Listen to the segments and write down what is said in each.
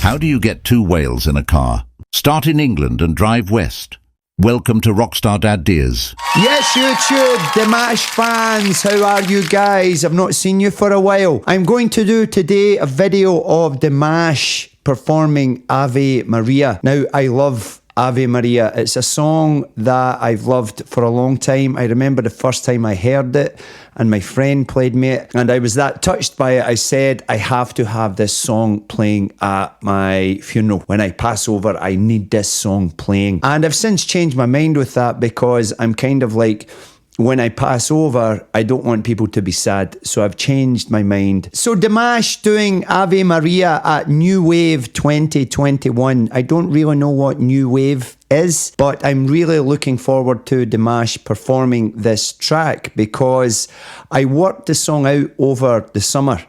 How do you get two whales in a car? Start in England and drive west. Welcome to Rockstardaduk. Yes, YouTube, DIMASH fans, how are you guys? I've not seen you for a while. I'm going to do today a video of DIMASH performing Ave Maria. Now, I love Ave Maria. It's a song that I've loved for a long time. I remember the first time I heard it and my friend played me it and I was that touched by it. I said, I have to have this song playing at my funeral. When I pass over, I need this song playing. And I've since changed my mind with that because I'm kind of like, when I pass over, I don't want people to be sad. So I've changed my mind. So DIMASH doing Ave Maria at New Wave 2021. I don't really know what New Wave is, but I'm really looking forward to DIMASH performing this track because I worked the song out over the summer.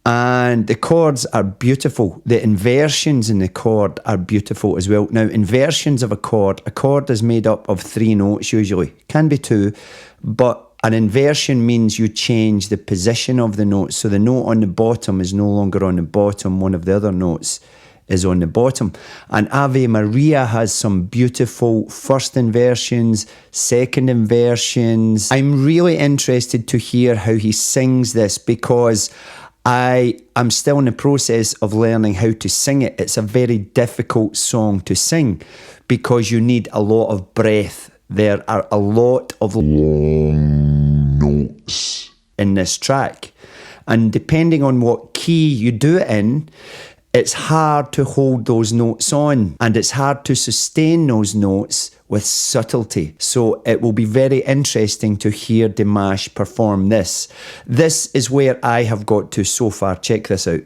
And the chords are beautiful. The inversions in the chord are beautiful as well. Now, inversions of a chord is made up of 3 notes usually. Can be 2, but an inversion means you change the position of the note. So the note on the bottom is no longer on the bottom. One of the other notes is on the bottom. And Ave Maria has some beautiful first inversions, second inversions. I'm really interested to hear how he sings this because I am still in the process of learning how to sing it. It's a very difficult song to sing because you need a lot of breath. There are a lot of long notes in this track. And depending on what key you do it in, it's hard to hold those notes on and it's hard to sustain those notes with subtlety. So it will be very interesting to hear DIMASH perform this. This is where I have got to so far. Check this out.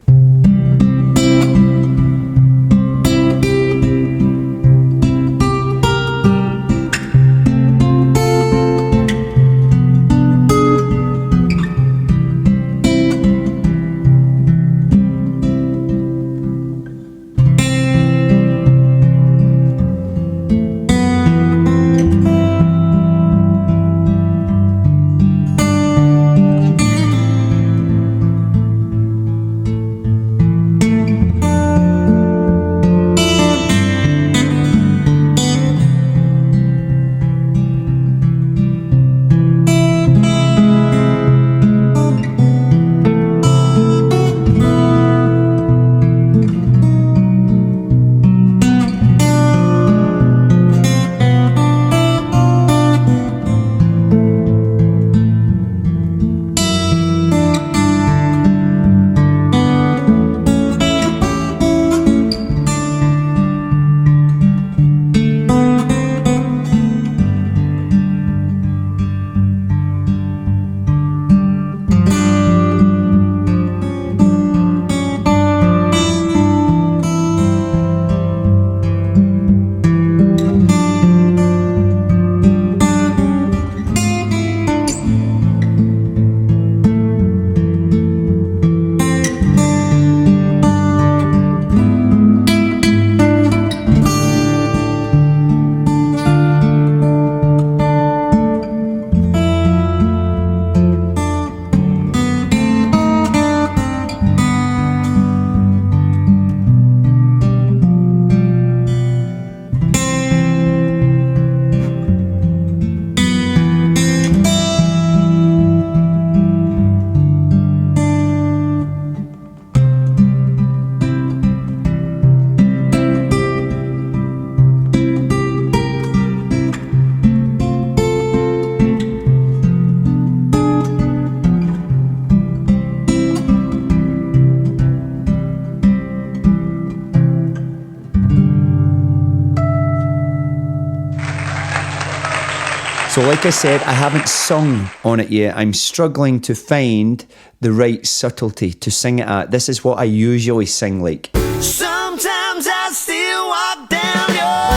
So like I said, I haven't sung on it yet. I'm struggling to find the right subtlety to sing it at. This is what I usually sing like. Sometimes I still walk down your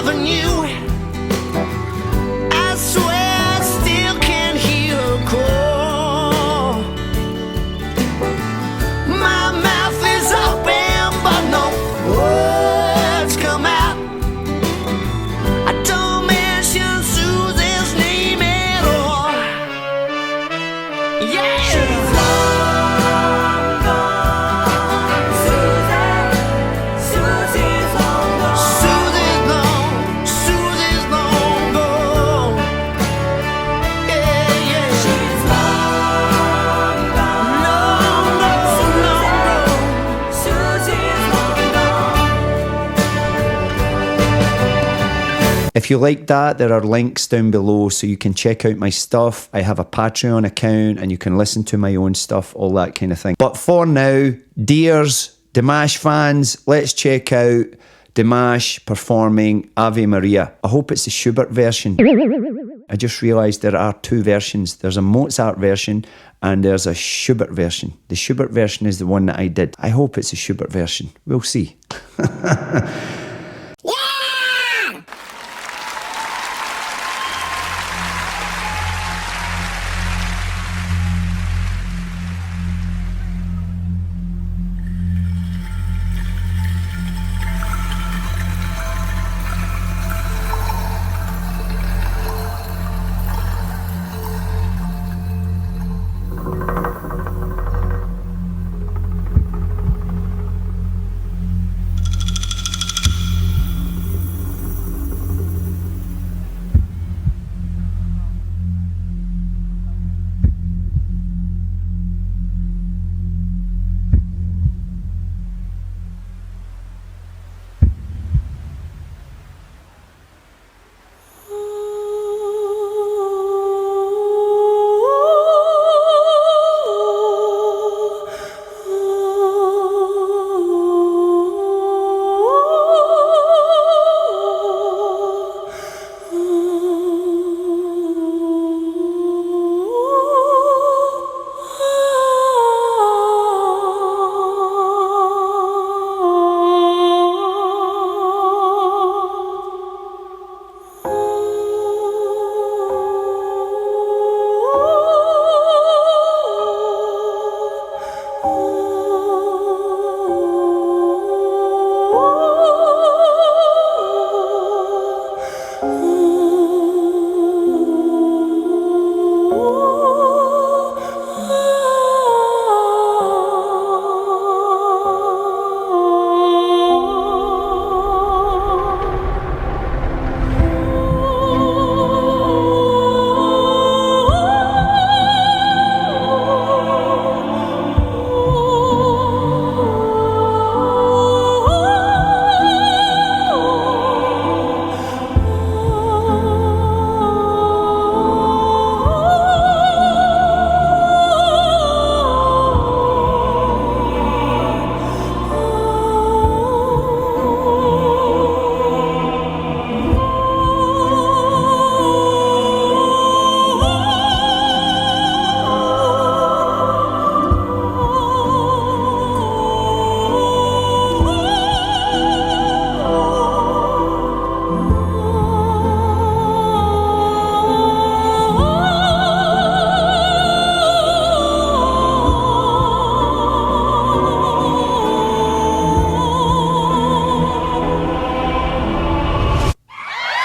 avenue. I swear I still can hear her call. My mouth is open but no words come out. I don't mention Susan's name at all. Yeah. She's long gone, Susan. If you like that, there are links down below so you can check out my stuff. I have a Patreon account and you can listen to my own stuff, all that kind of thing. But for now, Dears, DIMASH fans, let's check out DIMASH performing Ave Maria. I hope it's the Schubert version. I just realised there are two versions. There's a Mozart version and there's a Schubert version. The Schubert version is the one that I did. I hope it's a Schubert version. We'll see.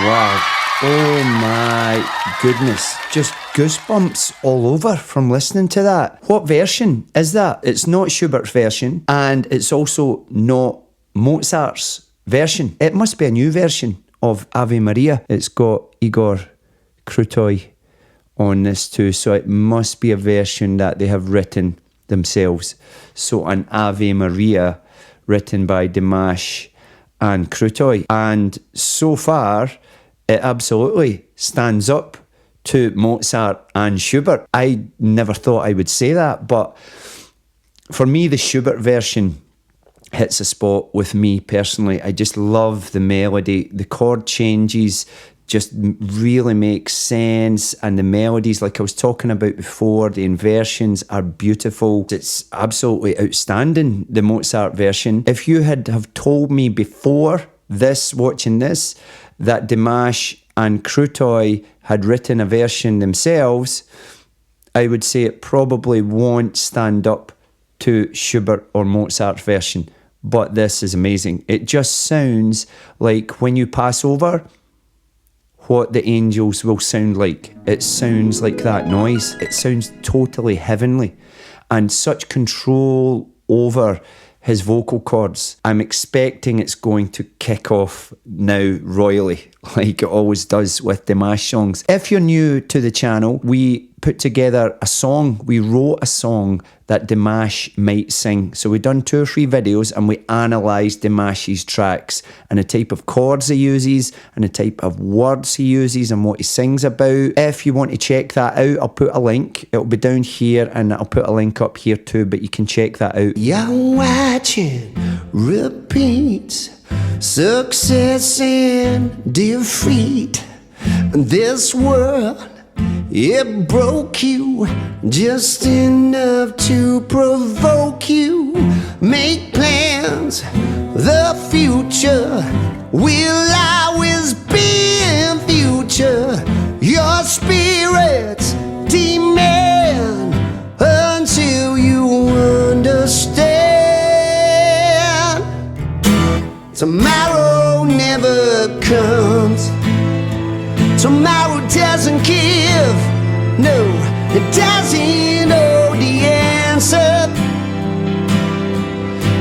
Wow. Oh my goodness. Just goosebumps all over from listening to that. What version is that? It's not Schubert's version and it's also not Mozart's version. It must be a new version of Ave Maria. It's got Igor Krutoy on this too, so it must be a version that they have written themselves. So an Ave Maria written by DIMASH and Krutoy. And so far, it absolutely stands up to Mozart and Schubert. I never thought I would say that, but for me, the Schubert version hits a spot with me personally. I just love the melody. The chord changes just really make sense, and the melodies, like I was talking about before, the inversions are beautiful. It's absolutely outstanding, the Mozart version. If you had have told me before this, watching this, that DIMASH and Krutoy had written a version themselves, I would say it probably won't stand up to Schubert or Mozart's version. But this is amazing. It just sounds like when you pass over what the angels will sound like. It sounds like that noise. It sounds totally heavenly and such control over his vocal cords. I'm expecting it's going to kick off now royally, like it always does with DIMASH songs. If you're new to the channel, we put together a song. We wrote a song that Dimash might sing. So we done 2 or 3 videos and we analysed Dimash's tracks and the type of chords he uses and the type of words he uses and what he sings about. If you want to check that out, I'll put a link. It'll be down here and I'll put a link up here too, but you can check that out. You're watching repeats, success and defeat. This world, it broke you just enough to provoke you. Make plans, the future will always be in future. Your spirits demand until you understand. Tomorrow never comes. Tomorrow doesn't give. No, it doesn't know the answer.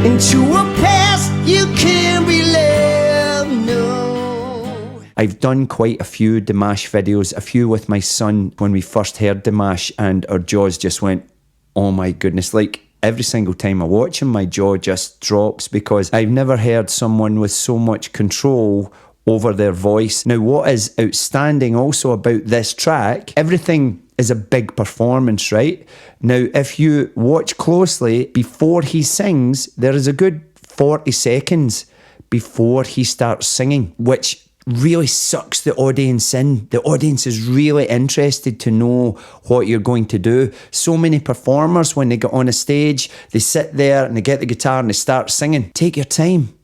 Into a past you can't relive, no. I've done quite a few Dimash videos, a few with my son when we first heard Dimash, and our jaws just went, oh my goodness. Like, every single time I watch him, my jaw just drops because I've never heard someone with so much control over their voice. Now, what is outstanding also about this track, everything is a big performance, right? Now, if you watch closely, before he sings, there is a good 40 seconds before he starts singing, which really sucks the audience in. The audience is really interested to know what you're going to do. So many performers, when they get on a stage, they sit there and they get the guitar and they start singing. Take your time.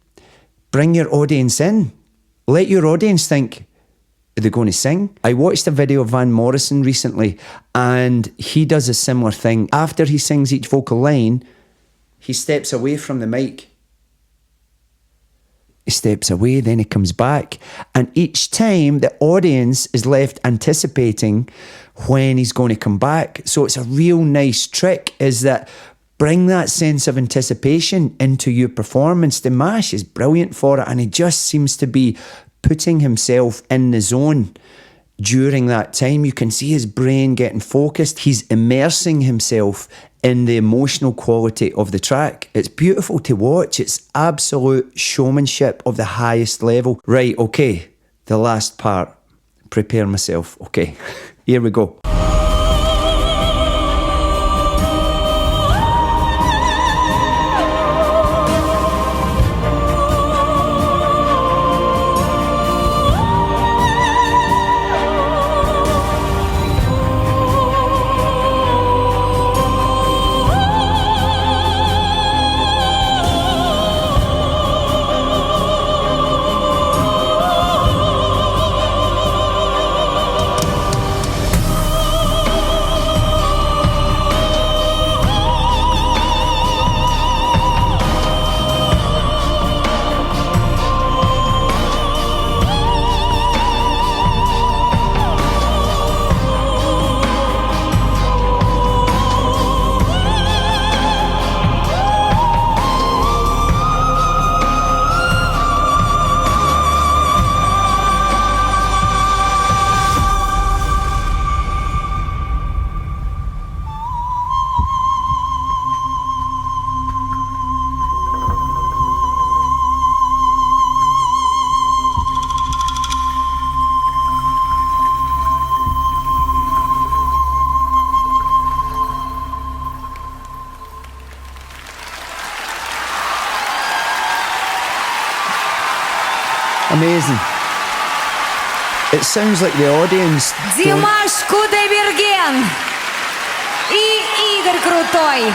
Bring your audience in. Let your audience think, are they going to sing? I watched a video of Van Morrison recently and he does a similar thing. After he sings each vocal line, he steps away from the mic. He steps away, then he comes back. And each time the audience is left anticipating when he's going to come back. So it's a real nice trick, is that bring that sense of anticipation into your performance. Dimash is brilliant for it and he just seems to be putting himself in the zone during that time. You can see his brain getting focused. He's immersing himself in the emotional quality of the track. It's beautiful to watch. It's absolute showmanship of the highest level. Right, okay, the last part. Prepare myself. Okay, here we go. Amazing. It sounds like the audience don't... Димаш Кудайберген и Игорь Крутой.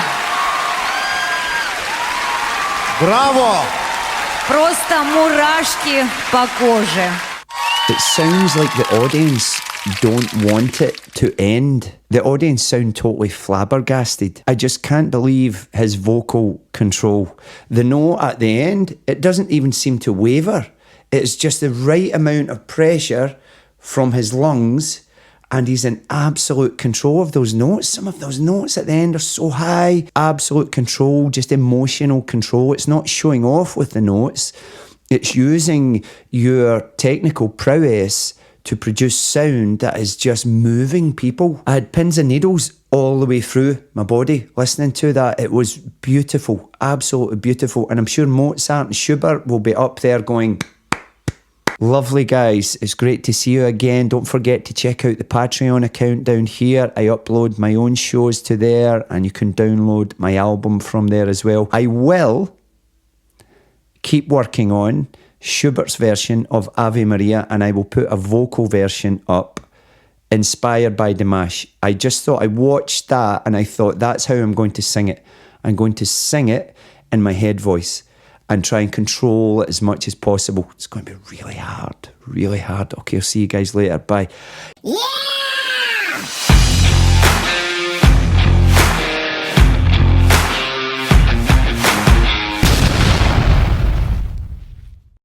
Браво! Просто мурашки по коже. It sounds like the audience don't want it to end. The audience sound totally flabbergasted. I just can't believe his vocal control. The note at the end, it doesn't even seem to waver. It's just the right amount of pressure from his lungs and he's in absolute control of those notes. Some of those notes at the end are so high. Absolute control, just emotional control. It's not showing off with the notes. It's using your technical prowess to produce sound that is just moving people. I had pins and needles all the way through my body listening to that. It was beautiful, absolutely beautiful. And I'm sure Mozart and Schubert will be up there going, lovely guys, it's great to see you again. Don't forget to check out the Patreon account down here. I upload my own shows to there and you can download my album from there as well. I will keep working on Schubert's version of Ave Maria and I will put a vocal version up inspired by DIMASH. I just thought, I watched that and I thought that's how I'm going to sing it. I'm going to sing it in my head voice and try and control it as much as possible. It's going to be really hard, really hard. Okay, I'll see you guys later. Bye. Yeah!